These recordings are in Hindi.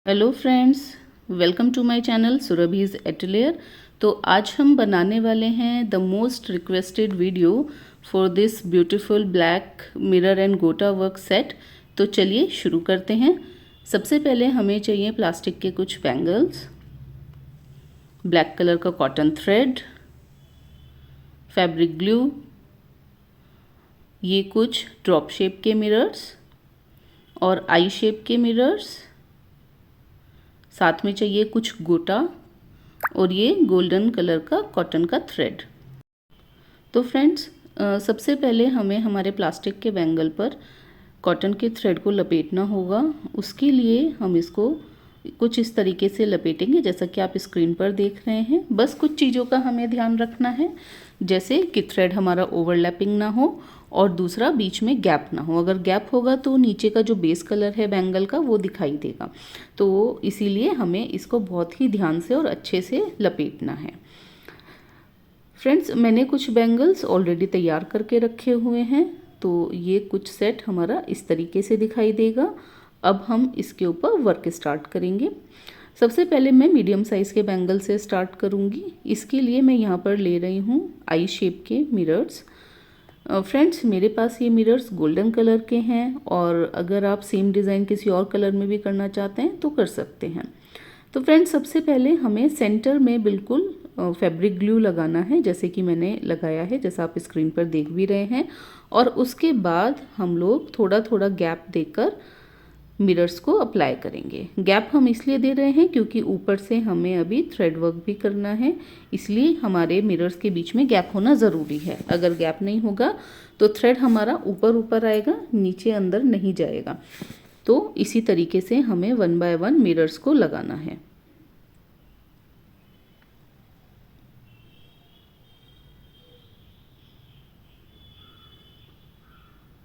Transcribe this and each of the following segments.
Hello friends, welcome to my channel Surabhi's atelier. तो आज हम बनाने वाले हैं the most requested video for this beautiful black mirror and gota work set. तो चलिए शुरू करते हैं। सबसे पहले हमें चाहिए प्लास्टिक के कुछ बैंगल्स, ब्लैक कलर का कॉटन थ्रेड, फैब्रिक ग्लू, ये कुछ ड्रॉप शेप के मिरर्स और आई शेप के मिरर्स, साथ में चाहिए कुछ गोटा और ये गोल्डन कलर का कॉटन का थ्रेड। तो फ्रेंड्स, सबसे पहले हमें हमारे प्लास्टिक के बैंगल पर कॉटन के थ्रेड को लपेटना होगा। उसके लिए हम इसको कुछ इस तरीके से लपेटेंगे जैसा कि आप स्क्रीन पर देख रहे हैं। बस कुछ चीज़ों का हमें ध्यान रखना है, जैसे कि थ्रेड हमारा ओवरलैपिंग ना हो और दूसरा बीच में गैप ना हो। अगर गैप होगा तो नीचे का जो बेस कलर है बैंगल का वो दिखाई देगा। तो इसीलिए हमें इसको बहुत ही ध्यान से और अच्छे से लपेटना है। फ्रेंड्स, मैंने कुछ बैंगल्स ऑलरेडी तैयार करके रखे हुए हैं। तो ये कुछ सेट हमारा इस तरीके से दिखाई देगा। अब हम इसके ऊपर वर्क स्टार्ट करेंगे। सबसे पहले मैं मीडियम साइज़ के बैंगल से स्टार्ट करूंगी। इसके लिए मैं यहाँ पर ले रही हूँ आई शेप के मिरर्स। फ्रेंड्स, मेरे पास ये मिरर्स गोल्डन कलर के हैं और अगर आप सेम डिज़ाइन किसी और कलर में भी करना चाहते हैं तो कर सकते हैं। तो फ्रेंड्स, सबसे पहले हमें सेंटर में बिल्कुल फैब्रिक ग्लू लगाना है, जैसे कि मैंने लगाया है, जैसा आप स्क्रीन पर देख भी रहे हैं। और उसके बाद हम लोग थोड़ा थोड़ा गैप देकर मिरर्स को अप्लाई करेंगे। गैप हम इसलिए दे रहे हैं क्योंकि ऊपर से हमें अभी थ्रेड वर्क भी करना है, इसलिए हमारे मिरर्स के बीच में गैप होना ज़रूरी है। अगर गैप नहीं होगा तो थ्रेड हमारा ऊपर ऊपर आएगा, नीचे अंदर नहीं जाएगा। तो इसी तरीके से हमें 1 बाय 1 मिरर्स को लगाना है।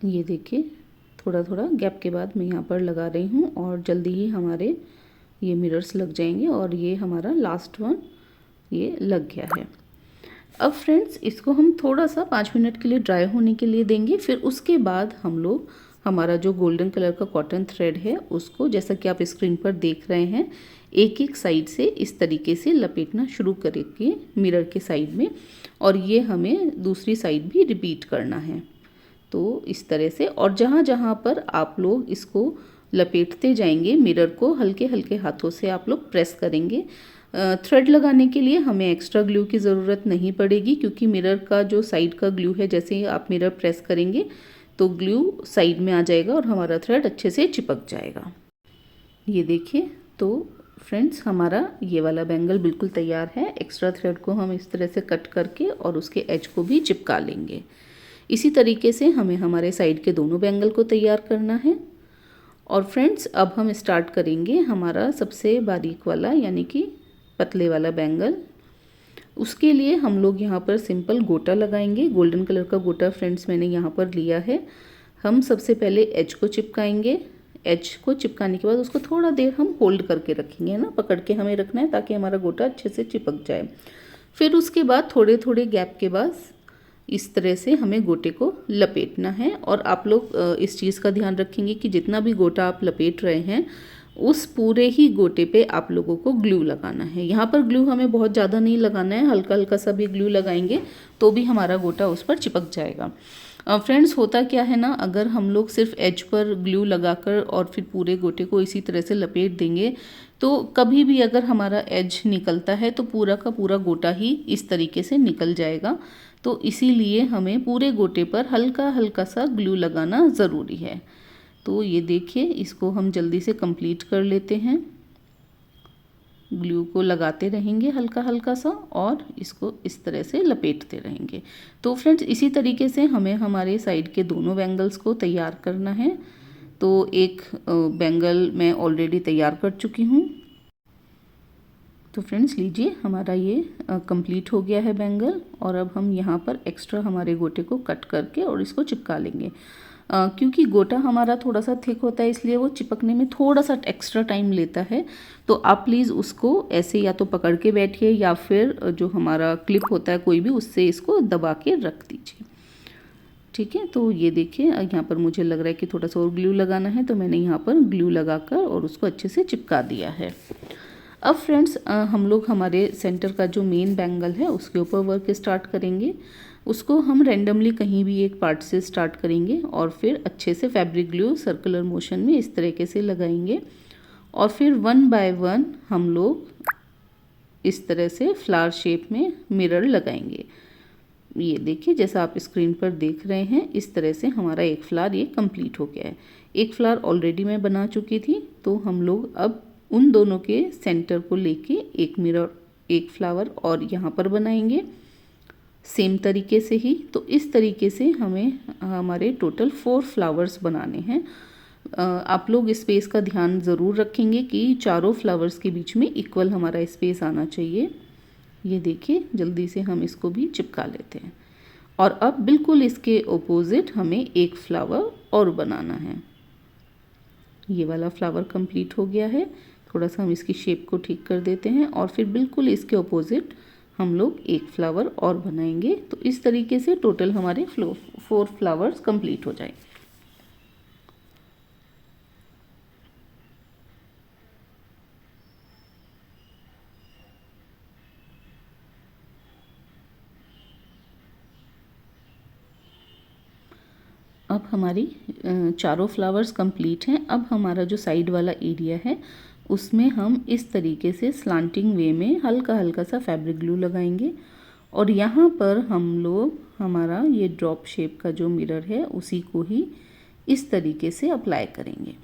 ये देखिए, थोड़ा थोड़ा गैप के बाद मैं यहाँ पर लगा रही हूँ और जल्दी ही हमारे ये मिरर्स लग जाएंगे। और ये हमारा लास्ट वन ये लग गया है। अब फ्रेंड्स, इसको हम थोड़ा सा 5 मिनट के लिए ड्राई होने के लिए देंगे। फिर उसके बाद हम लोग हमारा जो गोल्डन कलर का कॉटन थ्रेड है उसको, जैसा कि आप स्क्रीन पर देख रहे हैं, एक एक साइड से इस तरीके से लपेटना शुरू करेंगे मिरर के साइड में। और ये हमें दूसरी साइड भी रिपीट करना है। तो इस तरह से, और जहाँ जहाँ पर आप लोग इसको लपेटते जाएंगे मिरर को हल्के हल्के हाथों से आप लोग प्रेस करेंगे। थ्रेड लगाने के लिए हमें एक्स्ट्रा ग्लू की ज़रूरत नहीं पड़ेगी, क्योंकि मिरर का जो साइड का ग्लू है, जैसे ही आप मिरर प्रेस करेंगे तो ग्लू साइड में आ जाएगा और हमारा थ्रेड अच्छे से चिपक जाएगा। ये देखिए, तो फ्रेंड्स, हमारा ये वाला बैंगल बिल्कुल तैयार है। एक्स्ट्रा थ्रेड को हम इस तरह से कट करके और उसके एज को भी चिपका लेंगे। इसी तरीके से हमें हमारे साइड के दोनों बैंगल को तैयार करना है। और फ्रेंड्स, अब हम स्टार्ट करेंगे हमारा सबसे बारीक वाला यानी कि पतले वाला बैंगल। उसके लिए हम लोग यहाँ पर सिंपल गोटा लगाएंगे। गोल्डन कलर का गोटा फ्रेंड्स मैंने यहाँ पर लिया है। हम सबसे पहले एज को चिपकाएंगे। एज को चिपकाने के बाद उसको थोड़ा देर हम होल्ड करके रखेंगे, है ना, पकड़ के हमें रखना है ताकि हमारा गोटा अच्छे से चिपक जाए। फिर उसके बाद थोड़े थोड़े गैप के बाद इस तरह से हमें गोटे को लपेटना है। और आप लोग इस चीज़ का ध्यान रखेंगे कि जितना भी गोटा आप लपेट रहे हैं उस पूरे ही गोटे पे आप लोगों को ग्लू लगाना है। यहाँ पर ग्लू हमें बहुत ज़्यादा नहीं लगाना है, हल्का हल्का सा भी ग्लू लगाएंगे तो भी हमारा गोटा उस पर चिपक जाएगा। फ्रेंड्स, होता क्या है ना, अगर हम लोग सिर्फ एज पर ग्लू लगाकर और फिर पूरे गोटे को इसी तरह से लपेट देंगे तो कभी भी अगर हमारा एज निकलता है तो पूरा का पूरा गोटा ही इस तरीके से निकल जाएगा। तो इसीलिए हमें पूरे गोटे पर हल्का हल्का सा ग्लू लगाना ज़रूरी है। तो ये देखिए, इसको हम जल्दी से कंप्लीट कर लेते हैं। ग्लू को लगाते रहेंगे हल्का हल्का सा और इसको इस तरह से लपेटते रहेंगे। तो फ्रेंड्स, इसी तरीके से हमें हमारे साइड के दोनों बैंगल्स को तैयार करना है। तो एक बैंगल मैं ऑलरेडी तैयार कर चुकी हूँ। तो फ्रेंड्स, लीजिए, हमारा ये कंप्लीट हो गया है बैंगल। और अब हम यहाँ पर एक्स्ट्रा हमारे गोटे को कट करके और इसको चिपका लेंगे। क्योंकि गोटा हमारा थोड़ा सा थिक होता है इसलिए वो चिपकने में थोड़ा सा एक्स्ट्रा टाइम लेता है। तो आप प्लीज़ उसको ऐसे या तो पकड़ के बैठिए या फिर जो हमारा क्लिप होता है कोई भी, उससे इसको दबा के रख दीजिए। ठीक है। तो ये देखिए यहाँ पर मुझे लग रहा है कि थोड़ा सा और ग्लू लगाना है, तो मैंने यहाँ पर ग्लू लगाकर और उसको अच्छे से चिपका दिया है। अब फ्रेंड्स हम लोग हमारे सेंटर का जो मेन बैंगल है उसके ऊपर वर्क स्टार्ट करेंगे। उसको हम रैंडमली कहीं भी एक पार्ट से स्टार्ट करेंगे और फिर अच्छे से फैब्रिक ग्लू सर्कुलर मोशन में इस तरीके से लगाएंगे और फिर 1 बाय 1 हम लोग इस तरह से फ्लावर शेप में मिरर लगाएंगे। ये देखिए जैसा आप स्क्रीन पर देख रहे हैं, इस तरह से हमारा एक फ्लावर ये कंप्लीट हो गया है। एक फ्लावर ऑलरेडी मैं बना चुकी थी, तो हम लोग अब उन दोनों के सेंटर को लेके एक मिरर, एक फ्लावर और यहाँ पर बनाएंगे सेम तरीके से ही। तो इस तरीके से हमें हमारे टोटल 4 फ्लावर्स बनाने हैं। आप लोग स्पेस का ध्यान ज़रूर रखेंगे कि चारों फ्लावर्स के बीच में इक्वल हमारा स्पेस आना चाहिए। ये देखिए जल्दी से हम इसको भी चिपका लेते हैं और अब बिल्कुल इसके ऑपोजिट हमें एक फ्लावर और बनाना है। ये वाला फ्लावर कंप्लीट हो गया है। थोड़ा सा हम इसकी शेप को ठीक कर देते हैं और फिर बिल्कुल इसके ऑपोजिट हम लोग एक फ्लावर और बनाएंगे। तो इस तरीके से टोटल हमारे 4 फ्लावर्स कंप्लीट हो जाए। अब हमारी चारों फ्लावर्स कंप्लीट हैं। अब हमारा जो साइड वाला एरिया है उसमें हम इस तरीके से स्लांटिंग वे में हल्का हल्का सा फैब्रिक ग्लू लगाएंगे और यहाँ पर हम लोग हमारा ये ड्रॉप शेप का जो मिरर है उसी को ही इस तरीके से अप्लाई करेंगे।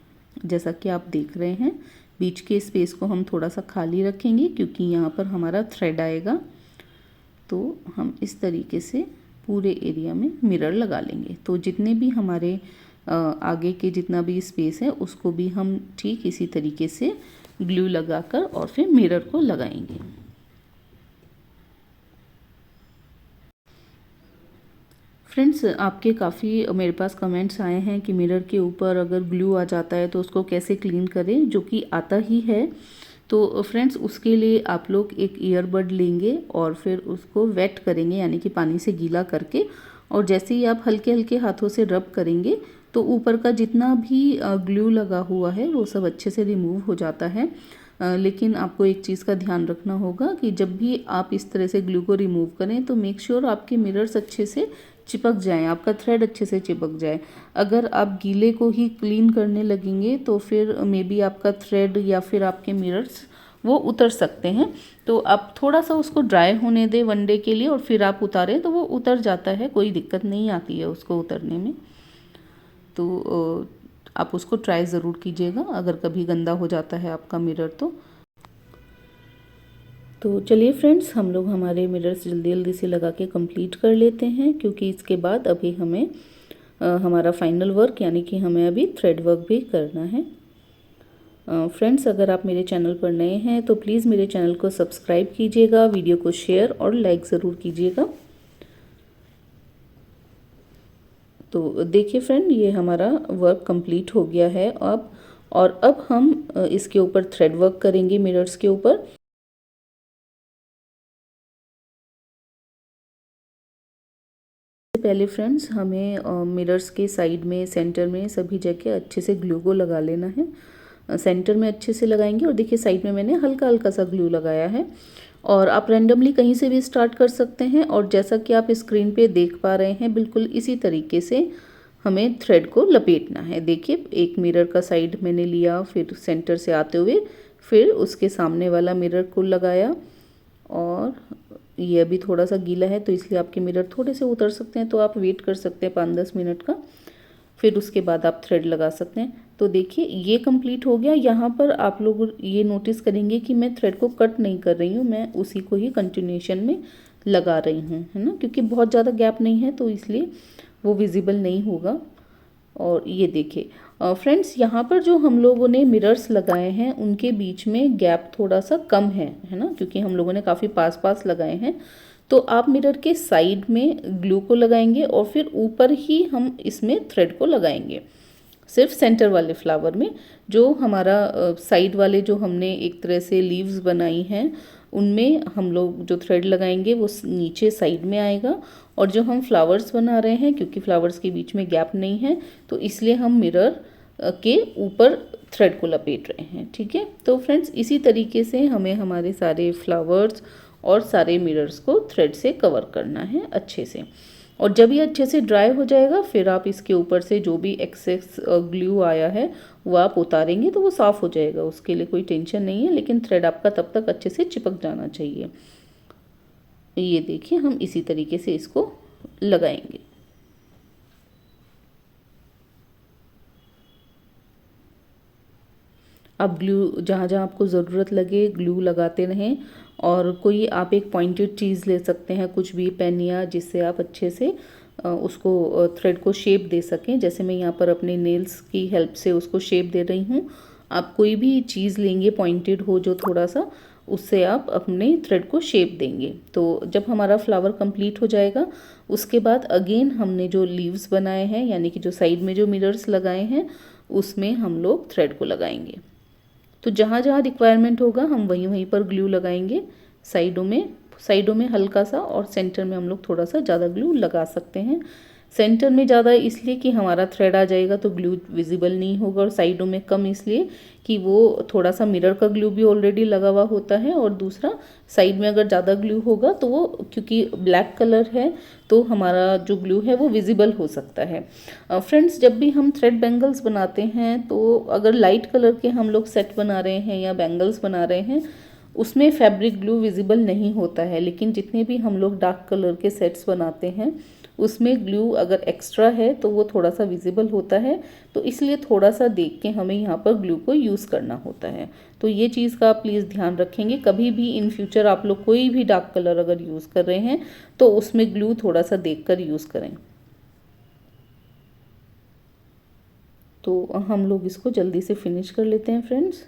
जैसा कि आप देख रहे हैं बीच के स्पेस को हम थोड़ा सा खाली रखेंगे क्योंकि यहाँ पर हमारा थ्रेड आएगा। तो हम इस तरीके से पूरे एरिया में मिरर लगा लेंगे। तो जितने भी हमारे आगे के जितना भी स्पेस है उसको भी हम ठीक इसी तरीके से ग्लू लगाकर और फिर मिरर को लगाएंगे। फ्रेंड्स आपके काफ़ी मेरे पास कमेंट्स आए हैं कि मिरर के ऊपर अगर ग्लू आ जाता है तो उसको कैसे क्लीन करें, जो कि आता ही है। तो फ्रेंड्स उसके लिए आप लोग एक ईयरबड लेंगे और फिर उसको वेट करेंगे यानी कि पानी से गीला करके, और जैसे ही आप हल्के हल्के हाथों से रब करेंगे तो ऊपर का जितना भी ग्लू लगा हुआ है वो सब अच्छे से रिमूव हो जाता है। लेकिन आपको एक चीज़ का ध्यान रखना होगा कि जब भी आप इस तरह से ग्लू को रिमूव करें तो मेक श्योर आपके मिरर्स अच्छे से चिपक जाएं, आपका थ्रेड अच्छे से चिपक जाए। अगर आप गीले को ही क्लीन करने लगेंगे तो फिर मे बी आपका थ्रेड या फिर आपके मिरर्स वो उतर सकते हैं। तो आप थोड़ा सा उसको ड्राई होने दें 1 डे के लिए और फिर आप उतारें तो वो उतर जाता है, कोई दिक्कत नहीं आती है उसको उतरने में। तो आप उसको ट्राई ज़रूर कीजिएगा अगर कभी गंदा हो जाता है आपका मिरर तो चलिए फ्रेंड्स हम लोग हमारे मिरर्स जल्दी जल्दी से लगा के कंप्लीट कर लेते हैं, क्योंकि इसके बाद अभी हमें हमारा फाइनल वर्क यानी कि हमें अभी थ्रेड वर्क भी करना है। फ्रेंड्स अगर आप मेरे चैनल पर नए हैं तो प्लीज़ मेरे चैनल को सब्सक्राइब कीजिएगा, वीडियो को शेयर और लाइक ज़रूर कीजिएगा। तो देखिए फ्रेंड ये हमारा वर्क कंप्लीट हो गया है अब, और अब हम इसके ऊपर थ्रेड वर्क करेंगे मिरर्स के ऊपर। पहले फ्रेंड्स हमें मिरर्स के साइड में, सेंटर में, सभी जगह अच्छे से ग्लू को लगा लेना है। सेंटर में अच्छे से लगाएंगे और देखिए साइड में मैंने हल्का हल्का सा ग्लू लगाया है, और आप रैंडमली कहीं से भी स्टार्ट कर सकते हैं। और जैसा कि आप स्क्रीन पे देख पा रहे हैं बिल्कुल इसी तरीके से हमें थ्रेड को लपेटना है। देखिए एक मिरर का साइड मैंने लिया, फिर सेंटर से आते हुए फिर उसके सामने वाला मिरर को लगाया, और ये अभी थोड़ा सा गीला है तो इसलिए आपके मिरर थोड़े से उतर सकते हैं, तो आप वेट कर सकते हैं 5-10 मिनट का, फिर उसके बाद आप थ्रेड लगा सकते हैं। तो देखिए ये कंप्लीट हो गया। यहाँ पर आप लोग ये नोटिस करेंगे कि मैं थ्रेड को कट नहीं कर रही हूँ, मैं उसी को ही कंटिन्यूएशन में लगा रही हूँ, है ना, क्योंकि बहुत ज़्यादा गैप नहीं है तो इसलिए वो विजिबल नहीं होगा। और ये देखिए फ्रेंड्स यहाँ पर जो हम लोगों ने मिरर्स लगाए हैं उनके बीच में गैप थोड़ा सा कम है ना, क्योंकि हम लोगों ने काफ़ी पास पास लगाए हैं। तो आप मिरर के साइड में ग्लू को लगाएंगे और फिर ऊपर ही हम इसमें थ्रेड को लगाएंगे, सिर्फ सेंटर वाले फ्लावर में। जो हमारा साइड वाले जो हमने एक तरह से लीव्स बनाई हैं उनमें हम लोग जो थ्रेड लगाएंगे वो नीचे साइड में आएगा, और जो हम फ्लावर्स बना रहे हैं, क्योंकि फ्लावर्स के बीच में गैप नहीं है तो इसलिए हम मिरर के ऊपर थ्रेड को लपेट रहे हैं। ठीक है, तो फ्रेंड्स इसी तरीके से हमें हमारे सारे फ्लावर्स और सारे मिरर्स को थ्रेड से कवर करना है अच्छे से। और जब ये अच्छे से ड्राई हो जाएगा फिर आप इसके ऊपर से जो भी एक्सेस ग्लू आया है वो आप उतारेंगे तो वो साफ़ हो जाएगा, उसके लिए कोई टेंशन नहीं है, लेकिन थ्रेड आपका तब तक अच्छे से चिपक जाना चाहिए। ये देखिए हम इसी तरीके से इसको लगाएंगे। आप ग्लू जहाँ जहाँ आपको ज़रूरत लगे ग्लू लगाते रहें, और कोई आप एक पॉइंटेड चीज़ ले सकते हैं, कुछ भी पेन या, जिससे आप अच्छे से उसको थ्रेड को शेप दे सकें। जैसे मैं यहाँ पर अपने नेल्स की हेल्प से उसको शेप दे रही हूँ। आप कोई भी चीज़ लेंगे पॉइंटेड हो जो थोड़ा सा, उससे आप अपने थ्रेड को शेप देंगे। तो जब हमारा फ्लावर कंप्लीट हो जाएगा उसके बाद अगेन हमने जो लीव्स बनाए हैं, यानी कि जो साइड में जो मिरर्स लगाए हैं, उसमें हम लोग थ्रेड को लगाएंगे। तो जहाँ जहाँ रिक्वायरमेंट होगा हम वहीं वहीं पर ग्लू लगाएंगे। साइडों में हल्का सा, और सेंटर में हम लोग थोड़ा सा ज़्यादा ग्लू लगा सकते हैं। सेंटर में ज़्यादा इसलिए कि हमारा थ्रेड आ जाएगा तो ग्लू विजिबल नहीं होगा, और साइडों में कम इसलिए कि वो थोड़ा सा मिरर का ग्लू भी ऑलरेडी लगा हुआ होता है, और दूसरा साइड में अगर ज़्यादा ग्लू होगा तो वो, क्योंकि ब्लैक कलर है तो हमारा जो ग्लू है वो विजिबल हो सकता है। फ्रेंड्स जब भी हम थ्रेड बैंगल्स बनाते हैं तो अगर लाइट कलर के हम लोग सेट बना रहे हैं या बैंगल्स बना रहे हैं उसमें फैब्रिक ग्लू विजिबल नहीं होता है, लेकिन जितने भी हम लोग डार्क कलर के सेट्स बनाते हैं उसमें ग्लू अगर एक्स्ट्रा है तो वो थोड़ा सा विजिबल होता है, तो इसलिए थोड़ा सा देख के हमें यहाँ पर ग्लू को यूज़ करना होता है। तो ये चीज़ का आप प्लीज़ ध्यान रखेंगे, कभी भी इन फ्यूचर आप लोग कोई भी डार्क कलर अगर यूज़ कर रहे हैं तो उसमें ग्लू थोड़ा सा देख कर यूज़ करें। तो हम लोग इसको जल्दी से फिनिश कर लेते हैं फ्रेंड्स।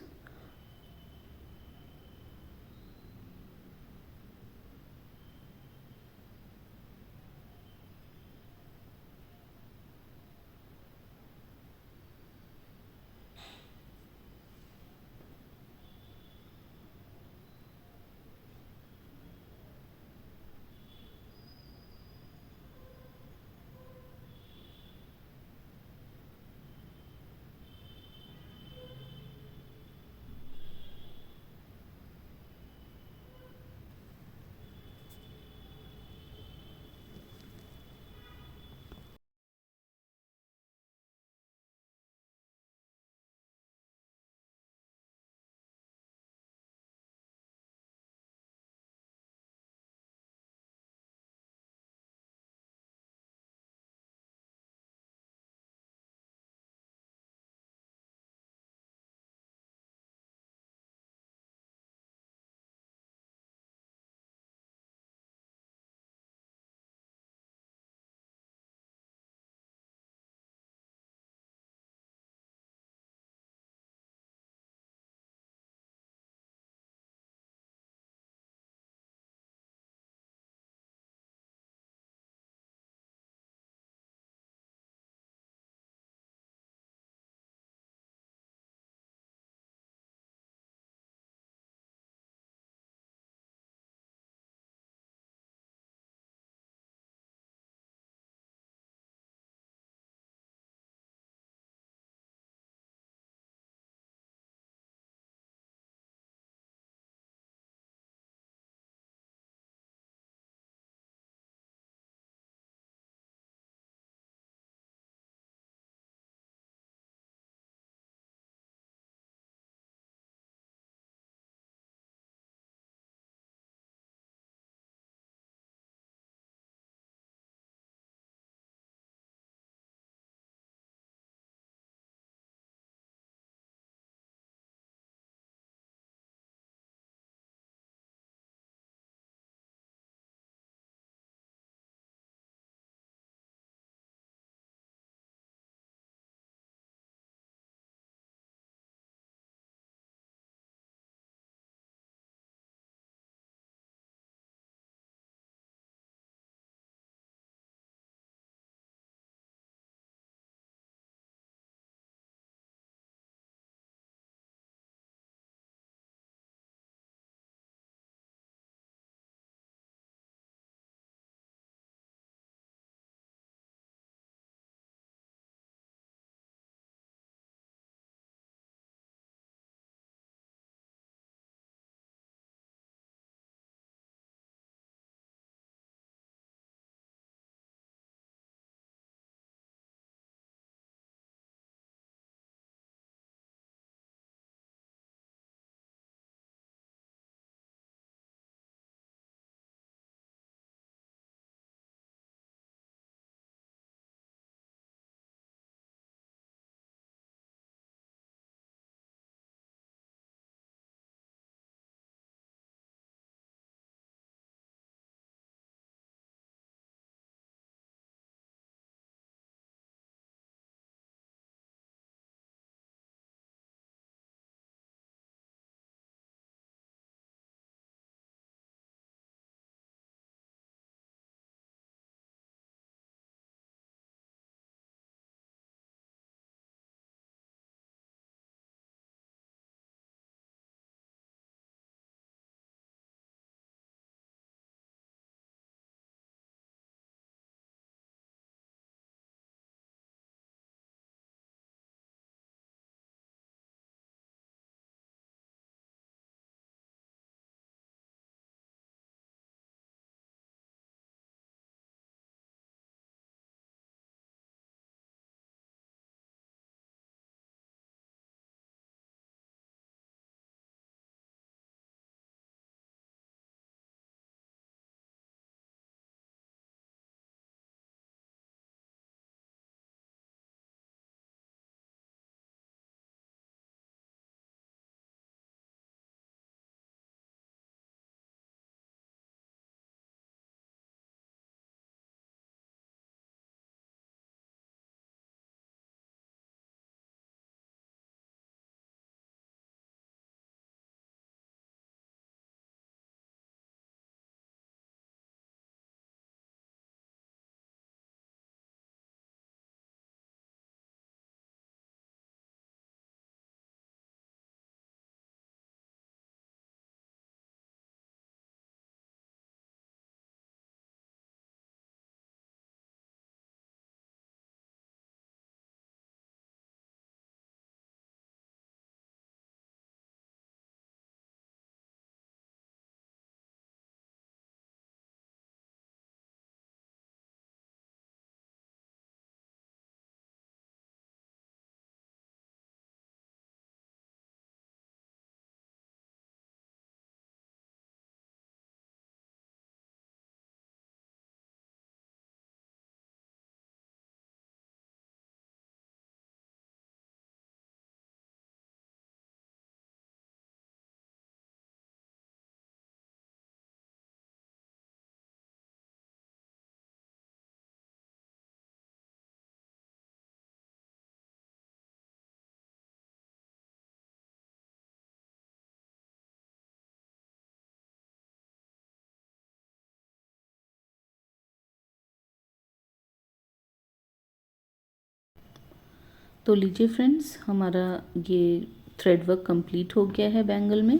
तो लीजिए फ्रेंड्स, हमारा ये थ्रेड वर्क कंप्लीट हो गया है बैंगल में।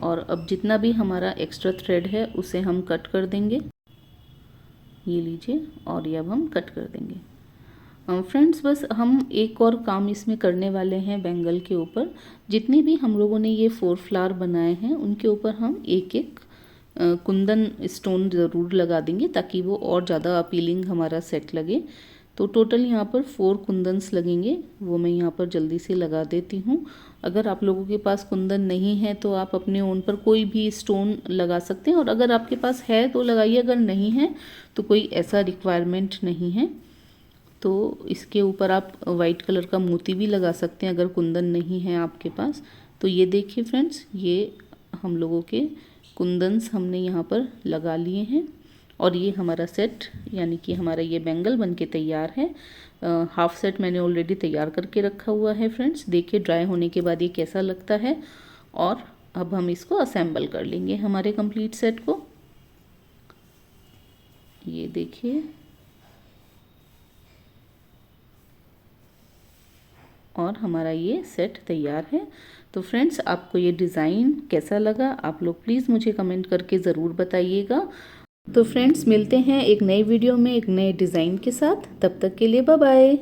और अब जितना भी हमारा एक्स्ट्रा थ्रेड है उसे हम कट कर देंगे। ये लीजिए, और ये अब हम कट कर देंगे। फ्रेंड्स, बस हम एक और काम इसमें करने वाले हैं बैंगल के ऊपर। जितने भी हम लोगों ने ये 4 फ्लावर बनाए हैं उनके ऊपर हम एक एक कुंदन स्टोन ज़रूर लगा देंगे, ताकि वो और ज़्यादा अपीलिंग हमारा सेट लगे। तो टोटल यहाँ पर 4 कुंदन्स लगेंगे, वो मैं यहाँ पर जल्दी से लगा देती हूँ। अगर आप लोगों के पास कुंदन नहीं है तो आप अपने ओन पर कोई भी स्टोन लगा सकते हैं, और अगर आपके पास है तो लगाइए, अगर नहीं है तो कोई ऐसा रिक्वायरमेंट नहीं है। तो इसके ऊपर आप वाइट कलर का मोती भी लगा सकते हैं अगर कुंदन नहीं है आपके पास। तो ये देखिए फ्रेंड्स, ये हम लोगों के कुंदन्स हमने यहाँ पर लगा लिए हैं, और ये हमारा सेट यानी कि हमारा ये बैंगल बनके तैयार है। हाफ सेट मैंने ऑलरेडी तैयार करके रखा हुआ है फ्रेंड्स। देखिए ड्राई होने के बाद ये कैसा लगता है। और अब हम इसको असेंबल कर लेंगे हमारे कंप्लीट सेट को। ये देखिए, और हमारा ये सेट तैयार है। तो फ्रेंड्स, आपको ये डिज़ाइन कैसा लगा आप लोग प्लीज़ मुझे कमेंट करके ज़रूर बताइएगा। तो फ्रेंड्स, मिलते हैं एक नई वीडियो में एक नए डिज़ाइन के साथ। तब तक के लिए बाय बाय।